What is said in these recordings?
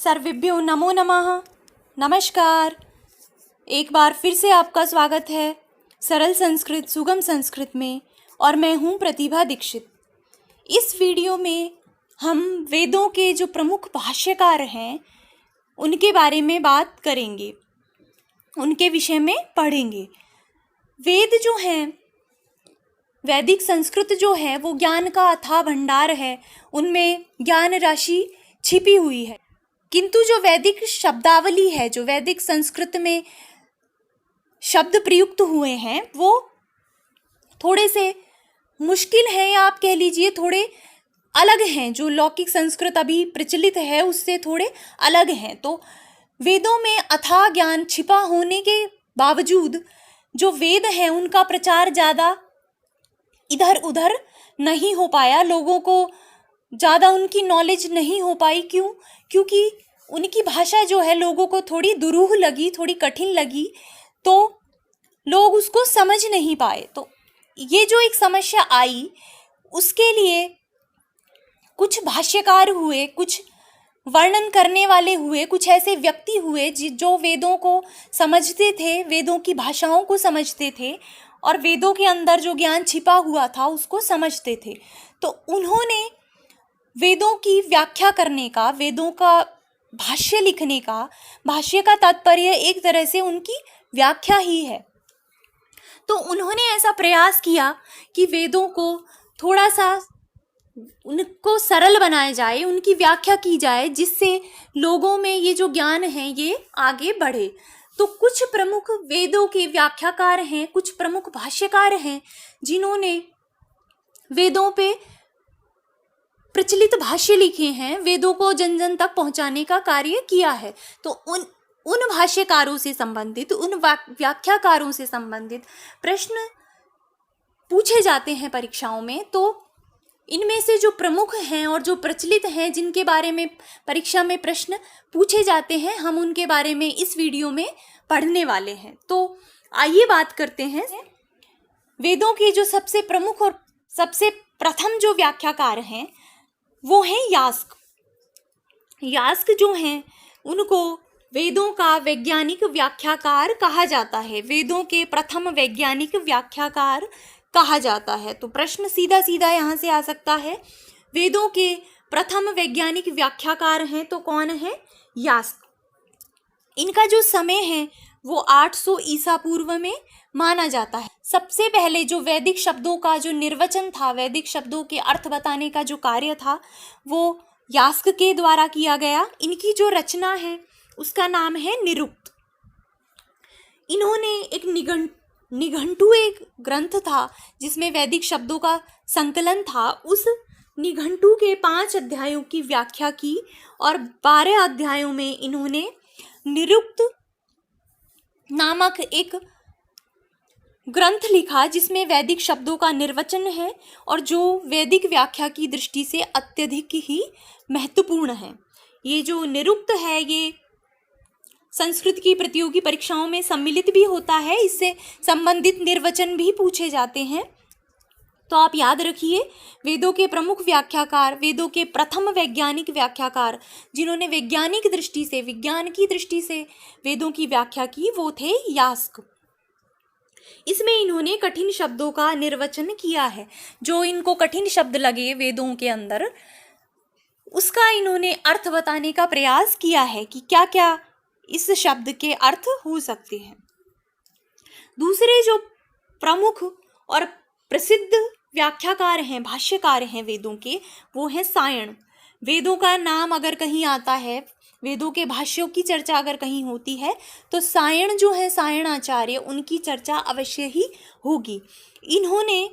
सर्वेभ्यो नमो नमः। नमस्कार। एक बार फिर से आपका स्वागत है सरल संस्कृत सुगम संस्कृत में, और मैं हूँ प्रतिभा दीक्षित। इस वीडियो में हम वेदों के जो प्रमुख भाष्यकार हैं उनके बारे में बात करेंगे, उनके विषय में पढ़ेंगे। वेद जो हैं, वैदिक संस्कृत जो है वो ज्ञान का अथाह भंडार है, उनमें ज्ञान राशि छिपी हुई है। किंतु जो वैदिक शब्दावली है, जो वैदिक संस्कृत में शब्द प्रयुक्त हुए हैं, वो थोड़े से मुश्किल हैं, या आप कह लीजिए थोड़े अलग हैं। जो लौकिक संस्कृत अभी प्रचलित है उससे थोड़े अलग हैं। तो वेदों में अथाह ज्ञान छिपा होने के बावजूद जो वेद हैं उनका प्रचार ज़्यादा इधर उधर नहीं हो पाया, लोगों को ज़्यादा उनकी नॉलेज नहीं हो पाई। क्यों? क्योंकि उनकी भाषा जो है लोगों को थोड़ी दुरूह लगी, थोड़ी कठिन लगी, तो लोग उसको समझ नहीं पाए। तो ये जो एक समस्या आई, उसके लिए कुछ भाष्यकार हुए, कुछ वर्णन करने वाले हुए, कुछ ऐसे व्यक्ति हुए जो वेदों को समझते थे, वेदों की भाषाओं को समझते थे और वेदों के अंदर जो ज्ञान छिपा हुआ था उसको समझते थे। तो उन्होंने वेदों की व्याख्या करने का, वेदों का भाष्य लिखने का, भाष्य का तात्पर्य एक तरह से उनकी व्याख्या ही है। तो उन्होंने ऐसा प्रयास किया कि वेदों को थोड़ा सा उनको सरल बनाया जाए, उनकी व्याख्या की जाए, जिससे लोगों में ये जो ज्ञान है ये आगे बढ़े। तो कुछ प्रमुख वेदों के व्याख्याकार हैं, कुछ प्रमुख भाष्यकार हैं जिन्होंने वेदों पे प्रचलित भाष्य लिखे हैं, वेदों को जन जन तक पहुंचाने का कार्य किया है। तो उन भाष्यकारों से संबंधित, उन व्याख्याकारों से संबंधित प्रश्न पूछे जाते हैं परीक्षाओं में। तो इनमें से जो प्रमुख हैं और जो प्रचलित हैं, जिनके बारे में परीक्षा में प्रश्न पूछे जाते हैं, हम उनके बारे में इस वीडियो में पढ़ने वाले हैं। तो आइए बात करते हैं। वेदों के जो सबसे प्रमुख और सबसे प्रथम जो व्याख्याकार हैं वो हैं यास्क। यास्क जो हैं उनको वेदों का वैज्ञानिक व्याख्याकार कहा जाता है, वेदों के प्रथम वैज्ञानिक व्याख्याकार कहा जाता है। तो प्रश्न सीधा सीधा यहाँ से आ सकता है, वेदों के प्रथम वैज्ञानिक व्याख्याकार हैं तो कौन है? यास्क। इनका जो समय है वो 800 ईसा पूर्व में माना जाता है। सबसे पहले जो वैदिक शब्दों का जो निर्वचन था, वैदिक शब्दों के अर्थ बताने का जो कार्य था, वो यास्क के द्वारा किया गया। इनकी जो रचना है उसका नाम है निरुक्त। इन्होंने एक निघंटु एक ग्रंथ था जिसमें वैदिक शब्दों का संकलन था। उस निघंटु के 5 अध्यायों की व्याख्या की और 12 अध्यायों में इन्होंने निरुक्त नामक एक ग्रंथ लिखा जिसमें वैदिक शब्दों का निर्वचन है और जो वैदिक व्याख्या की दृष्टि से अत्यधिक ही महत्वपूर्ण है। ये जो निरुक्त है ये संस्कृत की प्रतियोगी परीक्षाओं में सम्मिलित भी होता है, इससे संबंधित निर्वचन भी पूछे जाते हैं। तो आप याद रखिए, वेदों के प्रमुख व्याख्याकार, वेदों के प्रथम वैज्ञानिक व्याख्याकार जिन्होंने वैज्ञानिक दृष्टि से, विज्ञान की दृष्टि से वेदों की व्याख्या की, वो थे यास्क। इसमें इन्होंने कठिन शब्दों का निर्वचन किया है। जो इनको कठिन शब्द लगे वेदों के अंदर, उसका इन्होंने अर्थ बताने का प्रयास किया है कि क्या क्या इस शब्द के अर्थ हो सकते हैं। दूसरे जो प्रमुख और प्रसिद्ध व्याख्याकार हैं, भाष्यकार हैं वेदों के, वो हैं सायण। वेदों का नाम अगर कहीं आता है, वेदों के भाष्यों की चर्चा अगर कहीं होती है, तो सायण जो है, सायण आचार्य, उनकी चर्चा अवश्य ही होगी। इन्होंने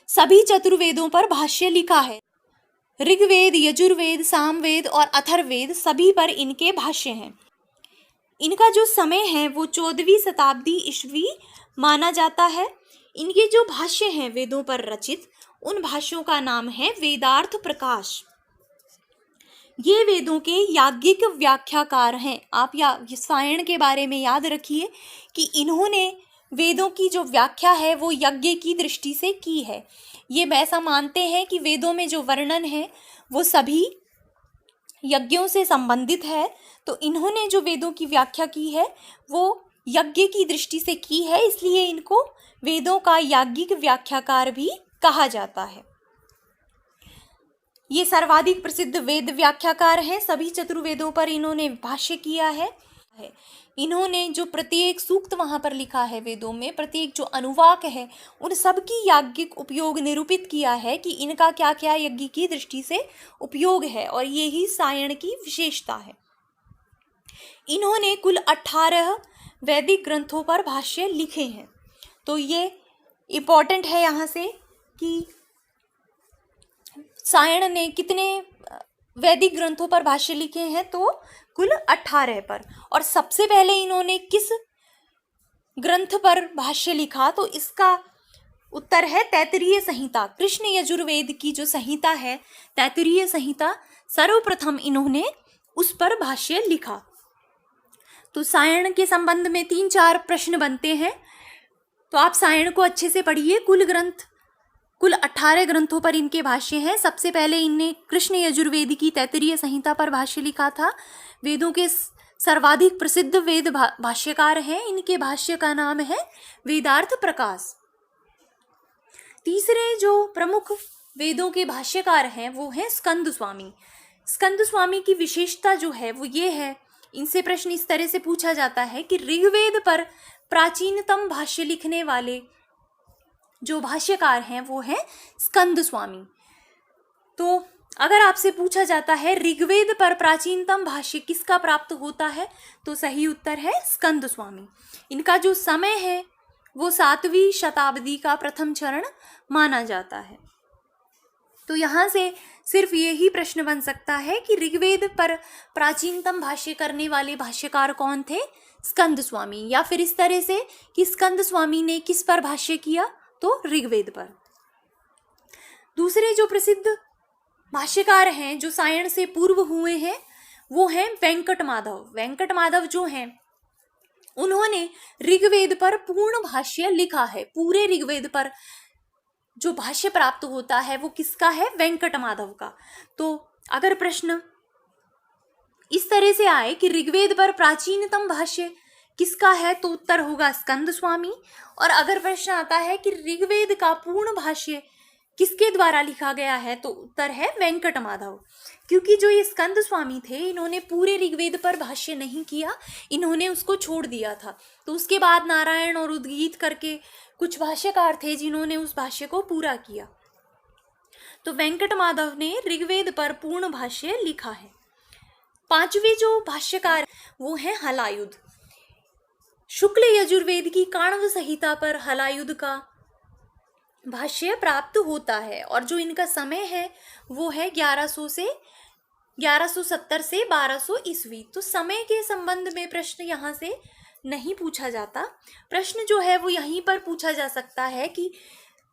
सभी चतुर्वेदों पर भाष्य लिखा है। ऋग्वेद, यजुर्वेद, सामवेद और अथर्ववेद सभी पर इनके भाष्य हैं। इनका जो समय है वो 14वीं शताब्दी ईस्वी माना जाता है। इनके जो भाष्य हैं वेदों पर रचित, उन भाष्यों का नाम है वेदार्थ प्रकाश। ये वेदों के याज्ञिक व्याख्याकार हैं। आप सायण के बारे में याद रखिए कि इन्होंने वेदों की जो व्याख्या है वो यज्ञ की दृष्टि से की है। ये ऐसा मानते हैं कि वेदों में जो वर्णन है वो सभी यज्ञों से संबंधित है, तो इन्होंने जो वेदों की व्याख्या की है वो यज्ञ की दृष्टि से की है, इसलिए इनको वेदों का याज्ञिक व्याख्याकार भी कहा जाता है। ये सर्वाधिक प्रसिद्ध वेद व्याख्याकार हैं। सभी चतुर्वेदों पर इन्होंने भाष्य किया है। इन्होंने जो प्रत्येक सूक्त वहाँ पर लिखा है वेदों में, प्रत्येक जो अनुवाक है, उन सब की याज्ञिक उपयोग निरूपित किया है कि इनका क्या क्या यज्ञ की दृष्टि से उपयोग है, और ये ही सायण की विशेषता है। इन्होंने कुल 18 वैदिक ग्रंथों पर भाष्य लिखे हैं। तो ये इम्पोर्टेंट है यहाँ से कि सायण ने कितने वैदिक ग्रंथों पर भाष्य लिखे हैं, तो कुल 18 पर। और सबसे पहले इन्होंने किस ग्रंथ पर भाष्य लिखा, तो इसका उत्तर है तैत्तिरीय संहिता। कृष्ण यजुर्वेद की जो संहिता है, तैत्तिरीय संहिता, सर्वप्रथम इन्होंने उस पर भाष्य लिखा। तो सायण के संबंध में 3-4 प्रश्न बनते हैं, तो आप सायण को अच्छे से पढ़िए। कुल 18 ग्रंथों पर इनके भाष्य हैं। सबसे पहले इनने कृष्ण यजुर्वेद की तैत्तिरीय संहिता पर भाष्य लिखा था। वेदों के सर्वाधिक प्रसिद्ध वेद भाष्यकार हैं। इनके भाष्य का नाम है वेदार्थ प्रकाश। तीसरे जो प्रमुख वेदों के भाष्यकार हैं वो हैं स्कंद स्वामी। स्कंद स्वामी की विशेषता जो है वो ये है, इनसे प्रश्न इस तरह से पूछा जाता है कि ऋग्वेद पर प्राचीनतम भाष्य लिखने वाले जो भाष्यकार हैं वो हैं स्कंद स्वामी। तो अगर आपसे पूछा जाता है ऋग्वेद पर प्राचीनतम भाष्य किसका प्राप्त होता है, तो सही उत्तर है स्कंद स्वामी। इनका जो समय है वो 7वीं शताब्दी का प्रथम चरण माना जाता है। तो यहाँ से सिर्फ यही प्रश्न बन सकता है कि ऋग्वेद पर प्राचीनतम भाष्य करने वाले भाष्यकार कौन थे, स्कंद स्वामी। या फिर इस तरह से कि स्कंद स्वामी ने किस पर भाष्य किया, तो ऋग्वेद पर। दूसरे जो प्रसिद्ध भाष्यकार हैं जो सायण से पूर्व हुए हैं वो हैं वेंकट माधव। वेंकट माधव जो हैं उन्होंने ऋग्वेद पर पूर्ण भाष्य लिखा है। पूरे ऋग्वेद पर जो भाष्य प्राप्त होता है वो किसका है, वेंकट माधव का। तो अगर प्रश्न इस तरह से आए कि ऋग्वेद पर प्राचीनतम भाष्य किसका है, तो उत्तर होगा स्कंद स्वामी। और अगर प्रश्न आता है कि ऋग्वेद का पूर्ण भाष्य किसके द्वारा लिखा गया है, तो उत्तर है वेंकट माधव। क्योंकि जो ये स्कंद स्वामी थे इन्होंने पूरे ऋग्वेद पर भाष्य नहीं किया, इन्होंने उसको छोड़ दिया था। तो उसके बाद नारायण और उद्गीत करके कुछ भाष्यकार थे जिन्होंने उस भाष्य को पूरा किया। तो वेंकट माधव ने ऋग्वेद पर पूर्ण भाष्य लिखा है। पांचवी जो भाष्यकार वो है हलायुध। शुक्ल यजुर्वेद की काण्व संहिता पर हलायुध का भाष्य प्राप्त होता है, और जो इनका समय है वो है 1170 से 1200 ईस्वी। तो समय के संबंध में प्रश्न यहाँ से नहीं पूछा जाता। प्रश्न जो है वो यहीं पर पूछा जा सकता है कि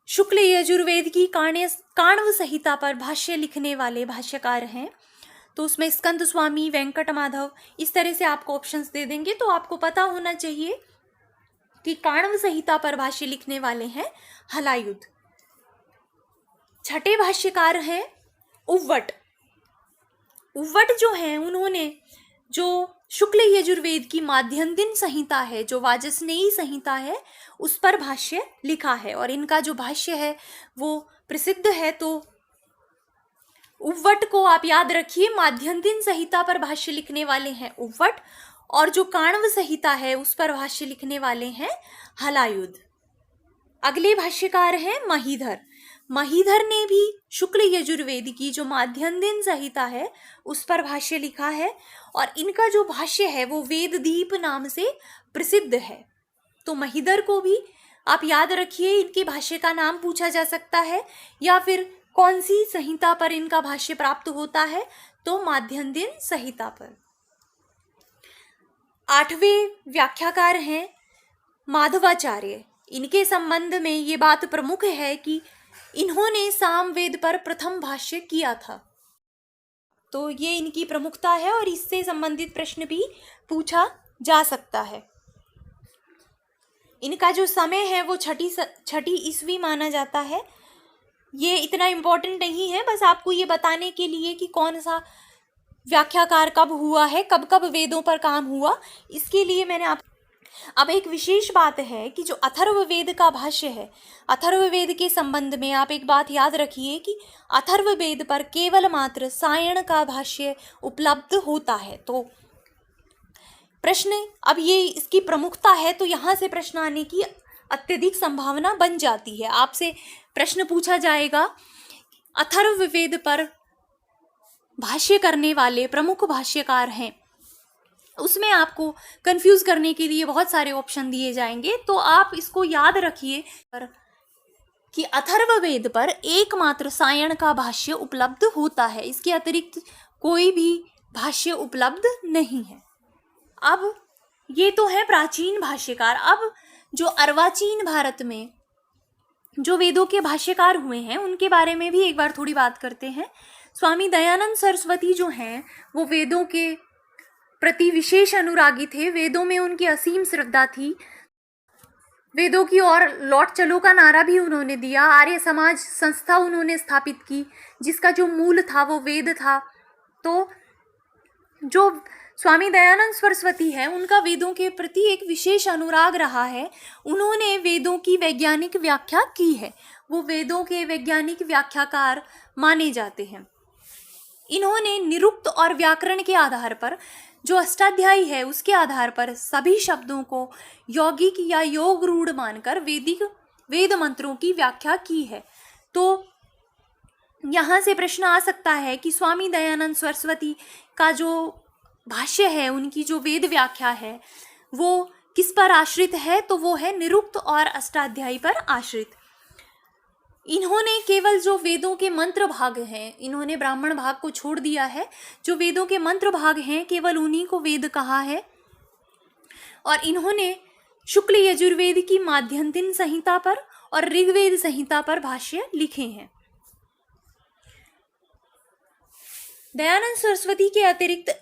शुक्ल यजुर्वेद की काण्व संहिता पर भाष्य लिखने वाले भाष्यकार हैं, तो उसमें स्कंद स्वामी, वेंकट माधव, इस तरह से आपको ऑप्शंस दे देंगे। तो आपको पता होना चाहिए कि काण्व संहिता पर भाष्य लिखने वाले हैं हलायुध। छठे भाष्यकार हैं उव्वट। उव्वट जो हैं उन्होंने जो शुक्ल यजुर्वेद की माध्यन्दिन संहिता है, जो वाजस्नेयी संहिता है, उस पर भाष्य लिखा है, और इनका जो भाष्य है वो प्रसिद्ध है। तो उव्वट को आप याद रखिए, माध्यन्दिन संहिता पर भाष्य लिखने वाले हैं उव्वट, और जो काण्व संहिता है उस पर भाष्य लिखने वाले हैं हलायुध। अगले भाष्यकार हैं महीधर। महीधर ने भी शुक्ल यजुर्वेद की जो माध्यन्दिन संहिता है उस पर भाष्य लिखा है, और इनका जो भाष्य है वो वेददीप नाम से प्रसिद्ध है। तो महीधर को भी आप याद रखिए, इनके भाष्य का नाम पूछा जा सकता है, या फिर कौन सी संहिता पर इनका भाष्य प्राप्त होता है, तो माध्यन्दिन संहिता पर। आठवें व्याख्याकार हैं माधवाचार्य। इनके संबंध में ये बात प्रमुख है कि इन्होंने सामवेद पर प्रथम भाष्य किया था। तो ये इनकी प्रमुखता है, और इससे संबंधित प्रश्न भी पूछा जा सकता है। इनका जो समय है वो छठी ईस्वी माना जाता है। ये इतना इम्पोर्टेंट नहीं है, बस आपको ये बताने के लिए कि कौन सा व्याख्याकार कब हुआ है, कब कब वेदों पर काम हुआ, इसके लिए मैंने आप अब एक विशेष बात है कि जो अथर्ववेद का भाष्य है, अथर्ववेद के संबंध में आप एक बात याद रखिए कि अथर्ववेद पर केवल मात्र सायण का भाष्य उपलब्ध होता है। तो प्रश्न, अब ये इसकी प्रमुखता है तो यहाँ से प्रश्न आने की अत्यधिक संभावना बन जाती है। आपसे प्रश्न पूछा जाएगा, अथर्ववेद पर भाष्य करने वाले प्रमुख भाष्यकार हैं, उसमें आपको कंफ्यूज करने के लिए बहुत सारे ऑप्शन दिए जाएंगे। तो आप इसको याद रखिए कि अथर्ववेद पर एकमात्र सायण का भाष्य उपलब्ध होता है, इसके अतिरिक्त कोई भी भाष्य उपलब्ध नहीं है। अब ये तो है प्राचीन भाष्यकार। अब जो अर्वाचीन भारत में जो वेदों के भाष्यकार हुए हैं उनके बारे में भी एक बार थोड़ी बात करते हैं। स्वामी दयानंद सरस्वती जो हैं वो वेदों के प्रति विशेष अनुरागी थे। वेदों में उनकी असीम श्रद्धा थी। वेदों की ओर लौट चलो का नारा भी उन्होंने दिया। आर्य समाज संस्था उन्होंने स्थापित की जिसका जो मूल था वो वेद था। तो जो स्वामी दयानंद सरस्वती है उनका वेदों के प्रति एक विशेष अनुराग रहा है। उन्होंने वेदों की वैज्ञानिक व्याख्या की है, वो वेदों के वैज्ञानिक व्याख्याकार माने जाते हैं। इन्होंने निरुक्त और व्याकरण के आधार पर, जो अष्टाध्यायी है उसके आधार पर सभी शब्दों को यौगिक या योग रूढ़ मानकर वेद मंत्रों की व्याख्या की है। तो यहाँ से प्रश्न आ सकता है कि स्वामी दयानंद सरस्वती का जो भाष्य है, उनकी जो वेद व्याख्या है वो किस पर आश्रित है, तो वो है निरुक्त और अष्टाध्यायी पर आश्रित। इन्होंने केवल जो वेदों के मंत्र भाग हैं, इन्होंने ब्राह्मण भाग को छोड़ दिया है। जो वेदों के मंत्र भाग हैं केवल उन्हीं को वेद कहा है। और इन्होंने शुक्ल यजुर्वेद की माध्यन्तिन संहिता पर और ऋग्वेद संहिता पर भाष्य लिखे हैं। दयानंद सरस्वती के अतिरिक्त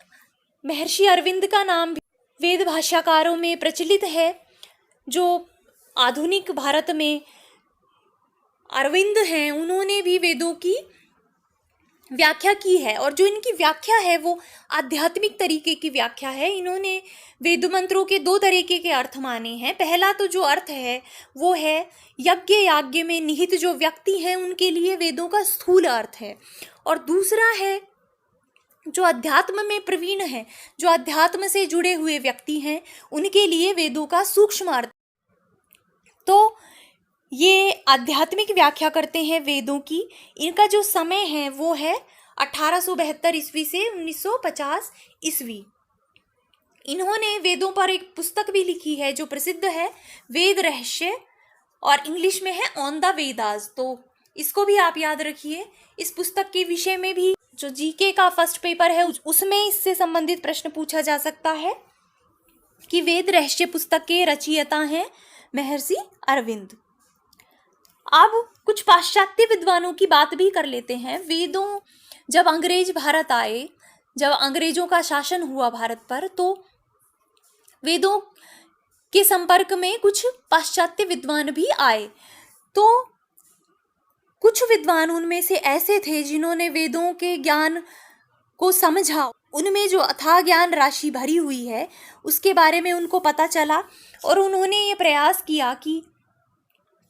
महर्षि अरविंद का नाम भी वेद भाष्यकारों में प्रचलित है। जो आधुनिक भारत में अरविंद हैं उन्होंने भी वेदों की व्याख्या की है, और जो इनकी व्याख्या है वो आध्यात्मिक तरीके की व्याख्या है। इन्होंने वेद मंत्रों के दो तरीके के अर्थ माने हैं। पहला तो जो अर्थ है वो है यज्ञ याज्ञ में निहित जो व्यक्ति हैं उनके लिए वेदों का स्थूल अर्थ है, और दूसरा है जो अध्यात्म में प्रवीण है, जो अध्यात्म से जुड़े हुए व्यक्ति हैं उनके लिए वेदों का सूक्ष्म अर्थ। तो ये आध्यात्मिक व्याख्या करते हैं वेदों की। इनका जो समय है वो है 1872 ईस्वी से 1950 ईस्वी। इन्होंने वेदों पर एक पुस्तक भी लिखी है जो प्रसिद्ध है, वेद रहस्य, और इंग्लिश में है ऑन द वेदास। तो इसको भी आप याद रखिए। इस पुस्तक के विषय में भी जो जीके का फर्स्ट पेपर है उसमें इससे संबंधित प्रश्न पूछा जा सकता है कि वेद रहस्य पुस्तक के रचयिता हैं महर्षि अरविंद। अब कुछ पाश्चात्य विद्वानों की बात भी कर लेते हैं। वेदों, जब अंग्रेज भारत आए, जब अंग्रेजों का शासन हुआ भारत पर, तो वेदों के संपर्क में कुछ पाश्चात्य विद्वान भी आए। तो कुछ विद्वान उनमें से ऐसे थे जिन्होंने वेदों के ज्ञान को समझा, उनमें जो अथाह ज्ञान राशि भरी हुई है उसके बारे में उनको पता चला, और उन्होंने ये प्रयास किया कि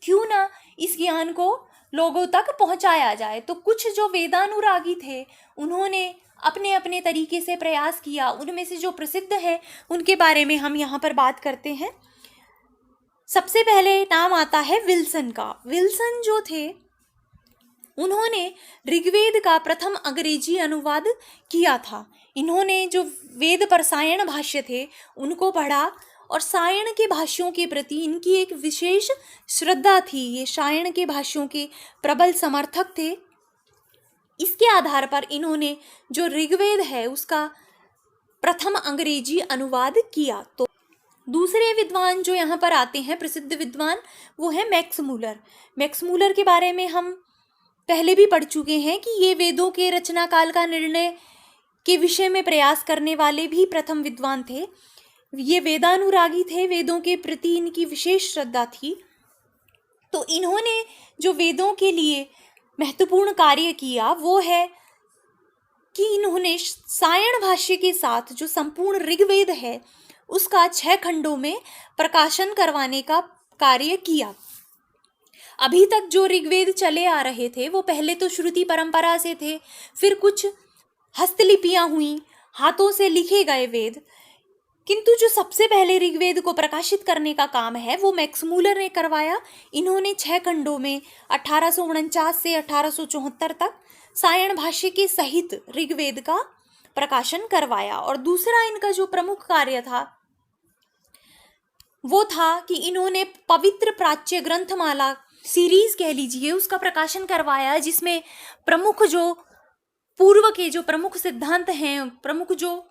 क्यों ना इस ज्ञान को लोगों तक पहुंचाया जाए। तो कुछ जो वेदानुरागी थे उन्होंने अपने अपने तरीके से प्रयास किया। उनमें से जो प्रसिद्ध है उनके बारे में हम यहाँ पर बात करते हैं। सबसे पहले नाम आता है विल्सन का। विल्सन जो थे उन्होंने ऋग्वेद का प्रथम अंग्रेजी अनुवाद किया था। इन्होंने जो वेद पर सायण भाष्य थे उनको पढ़ा, और सायण के भाष्यों के प्रति इनकी एक विशेष श्रद्धा थी। ये सायण के भाष्यों के प्रबल समर्थक थे। इसके आधार पर इन्होंने जो ऋग्वेद है उसका प्रथम अंग्रेजी अनुवाद किया। तो दूसरे विद्वान जो यहाँ पर आते हैं, प्रसिद्ध विद्वान, वो है मैक्स मूलर। मैक्स मूलर के बारे में हम पहले भी पढ़ चुके हैं कि ये वेदों के रचना काल का निर्णय के विषय में प्रयास करने वाले भी प्रथम विद्वान थे। ये वेदानुरागी थे, वेदों के प्रति इनकी विशेष श्रद्धा थी। तो इन्होंने जो वेदों के लिए महत्वपूर्ण कार्य किया वो है कि इन्होंने सायण भाष्य के साथ जो संपूर्ण ऋग्वेद है उसका 6 खंडों में प्रकाशन करवाने का कार्य किया। अभी तक जो ऋग्वेद चले आ रहे थे वो पहले तो श्रुति परंपरा से थे, फिर कुछ हस्तलिपियां हुई, हाथों से लिखे गए वेद, किंतु जो सबसे पहले ऋग्वेद को प्रकाशित करने का काम है वो मैक्स मूलर ने करवाया। इन्होंने 6 खंडों में 1849 से 1874 तक सायण भाष्य के सहित ऋग्वेद का प्रकाशन करवाया। और दूसरा इनका जो प्रमुख कार्य था वो था कि इन्होंने पवित्र प्राच्य ग्रंथमाला सीरीज कह लीजिए उसका प्रकाशन करवाया, जिसमें प्रमुख जो पूर्व के जो प्रमुख सिद्धांत हैं, प्रमुख जो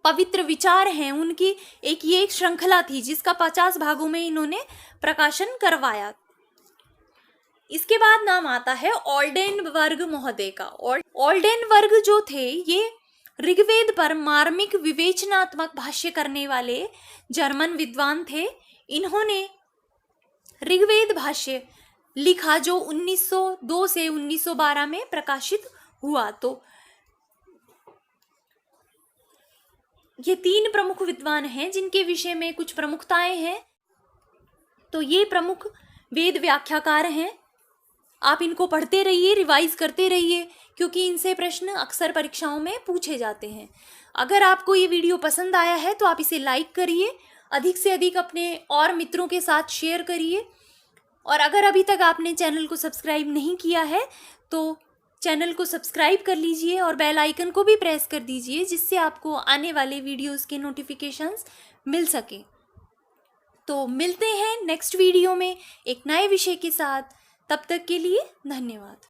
पवित्र विचार हैं, उनकी ये एक श्रृंखला थी जिसका 50 भागों में इन्होंने प्रकाशन करवाया। इसके बाद नाम आता है ओल्डेनबर्ग महोदय का। ओल्डेनबर्ग जो थे ये ऋग्वेद पर मार्मिक विवेचनात्मक भाष्य करने वाले जर्मन विद्वान थे। इन्होंने ऋग्वेद भाष्य लिखा जो 1902 से 1912 में प्रकाशित हुआ। तो ये 3 प्रमुख विद्वान हैं जिनके विषय में कुछ प्रमुखताएं हैं। तो ये प्रमुख वेद व्याख्याकार हैं। आप इनको पढ़ते रहिए, रिवाइज करते रहिए, क्योंकि इनसे प्रश्न अक्सर परीक्षाओं में पूछे जाते हैं। अगर आपको ये वीडियो पसंद आया है तो आप इसे लाइक करिए, अधिक से अधिक अपने और मित्रों के साथ शेयर करिए। और अगर अभी तक आपने चैनल को सब्सक्राइब नहीं किया है तो चैनल को सब्सक्राइब कर लीजिए और बेल आइकन को भी प्रेस कर दीजिए, जिससे आपको आने वाले वीडियोस के नोटिफिकेशंस मिल सके। तो मिलते हैं नेक्स्ट वीडियो में एक नए विषय के साथ। तब तक के लिए धन्यवाद।